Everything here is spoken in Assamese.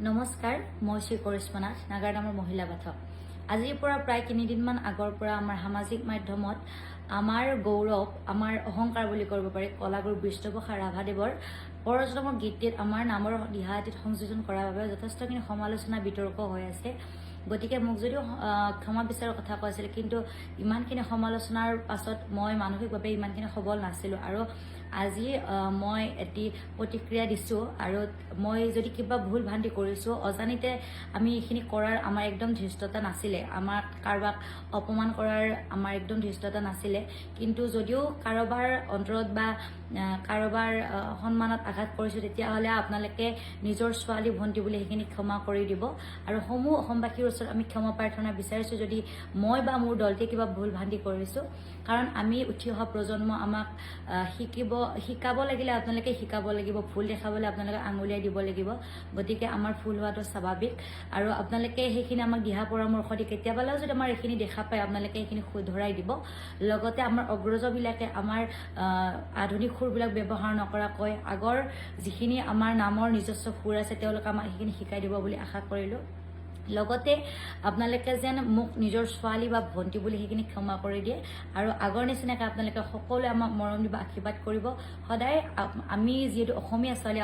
নমস্কাৰ, মই শ্ৰী কৰিশ্মনাথ নাগাৰদামৰ মহিলা পাঠক। আজিৰ পৰা প্ৰায় 3 দিনমান আগৰ পৰা আমাৰ সামাজিক মাধ্যমত আমাৰ গৌৰৱ, আমাৰ অহংকাৰ বুলি কৰিব পাৰি কলাগুৰু বিষ্ণুপ্ৰসাদ ৰাভাদেৱৰ পৰজন্মৰ গীতটিত আমাৰ নামৰ দিহাটিত সংযোজন কৰাৰ বাবে যথেষ্টখিনি সমালোচনা বিতৰ্ক হৈ আছে। গতিকে মোক যদিও ক্ষমা বিচাৰৰ কথা কৈছিল, কিন্তু ইমানখিনি সমালোচনাৰ পাছত মই মানসিকভাৱে ইমানখিনি সবল নাছিলোঁ আৰু আজি মই এটি প্ৰতিক্ৰিয়া দিছোঁ। আৰু মই যদি কিবা ভুল ভ্ৰান্তি কৰিছোঁ, অজানিতে আমি এইখিনি কৰাৰ আমাৰ একদম ধৃষ্টতা নাছিলে, আমাৰ কাৰোবাক অপমান কৰাৰ আমাৰ একদম ধৃষ্টতা নাছিলে। কিন্তু যদিও কাৰোবাৰ অন্তৰত বা কাৰোবাৰ সন্মানত আঘাত কৰিছোঁ, তেতিয়াহ'লে আপোনালোকে নিজৰ ছোৱালী ভণ্টি বুলি সেইখিনি ক্ষমা কৰি দিব। আৰু সমূহ অসমবাসীৰ ওচৰত আমি ক্ষমা প্ৰাৰ্থনা বিচাৰিছোঁ যদি মই বা মোৰ দলটোৱে কিবা ভুল ভ্ৰান্তি কৰিছোঁ। কাৰণ আমি উঠি অহা প্ৰজন্ম, আমাক শিকাব লাগিলে আপোনালোকে শিকাব লাগিব, ভুল দেখাবলৈ আপোনালোকে আঙুলিয়াই দিব লাগিব। গতিকে আমাৰ ভুল হোৱাটো স্বাভাৱিক আৰু আপোনালোকে সেইখিনি আমাক দিহা পৰামৰ্শ দি কেতিয়াবালেও যদি আমাৰ এইখিনি দেখা পায়, আপোনালোকে সেইখিনি শুধৰাই দিব। লগতে আমাৰ অগ্ৰজবিলাকে আমাৰ আধুনিক সুৰবিলাক ব্যৱহাৰ নকৰাকৈ আগৰ যিখিনি আমাৰ নামৰ নিজস্ব সুৰ আছে, তেওঁলোকে আমাক সেইখিনি শিকাই দিব বুলি আশা কৰিলোঁ। লগতে আপোনালোকে যেন মোক নিজৰ ছোৱালী বা ভণ্টি বুলি সেইখিনি ক্ষমা কৰি দিয়ে আৰু আগৰ নিচিনাকৈ আপোনালোকে সকলোৱে আমাক মৰম দিব, আশীৰ্বাদ কৰিব সদায়। আমি যিহেতু অসমীয়া ছোৱালী,